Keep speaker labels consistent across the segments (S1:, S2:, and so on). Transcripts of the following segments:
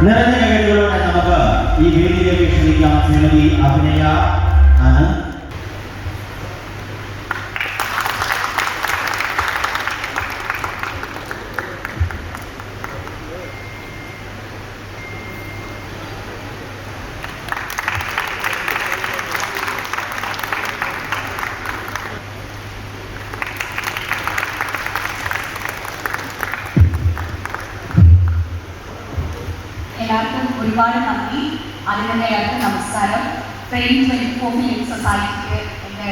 S1: നിറഞ്ഞ കൈകളോടെ നമുക്ക് ഈ വേദിയിലേക്ക് ക്ഷണിക്കാം ശ്രീമതി അഭിനയ ആണ്.
S2: എല്ലാവർക്കും ഒരുപാട് നന്ദി. അതിന് തന്നെ എല്ലാവർക്കും നമസ്കാരം. ട്രെയിൻ 24 ഫിലിം സൊസൈറ്റിക്ക് എൻ്റെ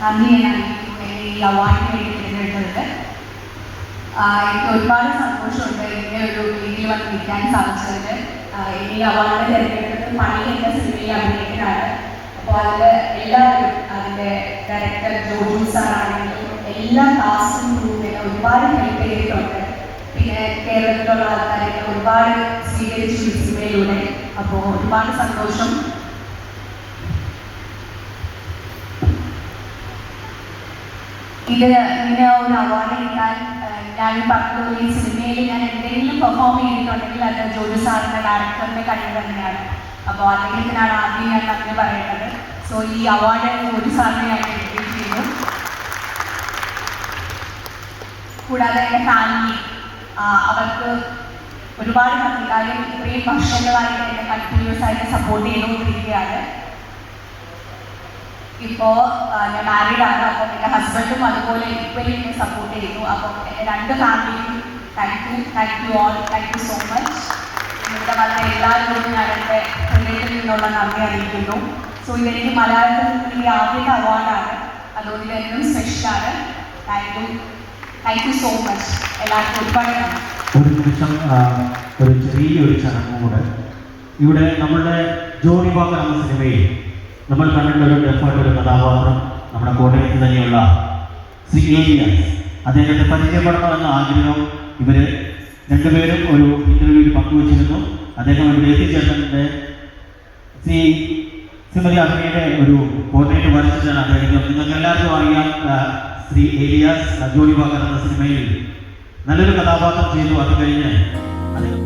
S2: നന്ദി ഞാൻ അറിയിക്കുന്നു. എന്നെ ഈ അവാർഡിന് വേണ്ടി തിരഞ്ഞെടുത്തത് എനിക്ക് ഒരുപാട് സന്തോഷമുണ്ട്. ഇങ്ങനെ ഒരു രീതിയിൽ വന്ന് നിൽക്കാൻ സാധിച്ചതിന്. ഈ അവാർഡ് തിരഞ്ഞെടുത്തത് പണി എന്ന സിനിമയിൽ അഭിനയിക്കാനാണ്. അപ്പോൾ അതിൽ എല്ലാവരും അതിൻ്റെ ഡയറക്ടർ ജോജു സാറാണെങ്കിലും എല്ലാ കാസ്റ്റും ഗ്രൂപ്പിനെ ഒരുപാട് ഹെൽപ്പ് ചെയ്തിട്ടുണ്ട്. പിന്നെ കേരളത്തിലുള്ള ആൾക്കാരെ ഒരുപാട് സ്വീകരിച്ചു ഈ സിനിമയിലൂടെ. അപ്പോൾ ഒരുപാട് സന്തോഷം. ഇത് ഇങ്ങനെ ഒരു അവാർഡ് കിട്ടാൻ ഞാൻ പറഞ്ഞതുപോലെ ഈ സിനിമയിൽ ഞാൻ എന്തെങ്കിലും പെർഫോം ചെയ്തിട്ടുണ്ടെങ്കിൽ അത് ജോജു സാറിൻ്റെ ഡയറക്ടറിൻ്റെ കഴിവ് തന്നെയാണ്. അപ്പോൾ അദ്ദേഹത്തിനാണ് ആദ്യം ഞാൻ നന്ദി പറയുന്നത്. സോ ഈ അവാർഡ് ജോജു സാറിനെ ഞാൻ ഡെഡിക്കേറ്റ് ചെയ്തു. കൂടാതെ എൻ്റെ ഫാമിലി അവർക്ക് ഒരുപാട് നന്ദി. കാര്യം ഇത്രയും വർഷങ്ങളായിട്ട് എന്നെ കണ്ടിന്യൂസ് ആയിട്ട് സപ്പോർട്ട് ചെയ്തുകൊണ്ടിരിക്കുകയാണ്. ഇപ്പോൾ ഞാൻ മാരീഡ് ആണ്. അപ്പോൾ എൻ്റെ ഹസ്ബൻഡും അതുപോലെ ഇപ്പോഴും എന്നെ സപ്പോർട്ട് ചെയ്യുന്നു. അപ്പോൾ എൻ്റെ രണ്ട് ഫാമിലിയും thank you all, thank you so much. ഇവിടെ വന്ന എല്ലാവരോടും ഞാൻ എൻ്റെ ഹൃദയത്തിൽ നിന്നുള്ള നന്ദി അറിയിക്കുന്നു. സോ ഇതെനിക്ക് മലയാളത്തിൽ നിന്ന് ആദ്യത്തെ അവാർഡാണ്. അതുകൊണ്ട് ഇതെന്നും സ്പെഷ്യലാണ്. Thank you so much. എല്ലാവർക്കും ഒരുപാട് നന്ദി.
S1: ഒരു നിമിഷം ഒരു ചെറിയൊരു ചടങ്ങും കൂടെ. ഇവിടെ നമ്മളുടെ ജോണി വാക്കർ എന്ന സിനിമയിൽ നമ്മൾ കണ്ടിട്ടുള്ള ഒരു ഡെഫായിട്ടൊരു കഥാപാത്രം നമ്മുടെ കോട്ടയത്ത് തന്നെയുള്ള ശ്രീ ഏലിയാസ്, അദ്ദേഹത്തെ പരിചയപ്പെടണമെന്ന ആഗ്രഹം ഇവർ രണ്ടുപേരും ഒരു ഇന്റർവ്യൂവിൽ പങ്കുവച്ചിരുന്നു. അദ്ദേഹം ഇവിടെ എത്തിച്ചേർന്നതിൻ്റെ ശ്രീമതി അഭിനയുടെ ഒരു പോർട്രേറ്റ് വരച്ചിട്ടാണ് അദ്ദേഹം. നിങ്ങൾക്ക് എല്ലാവർക്കും അറിയാം, ശ്രീ ഏലിയാസ് ജോണി വാക്കർ എന്ന സിനിമയിൽ നല്ലൊരു കഥാപാത്രം ചെയ്തു. അത് കഴിഞ്ഞ് അദ്ദേഹം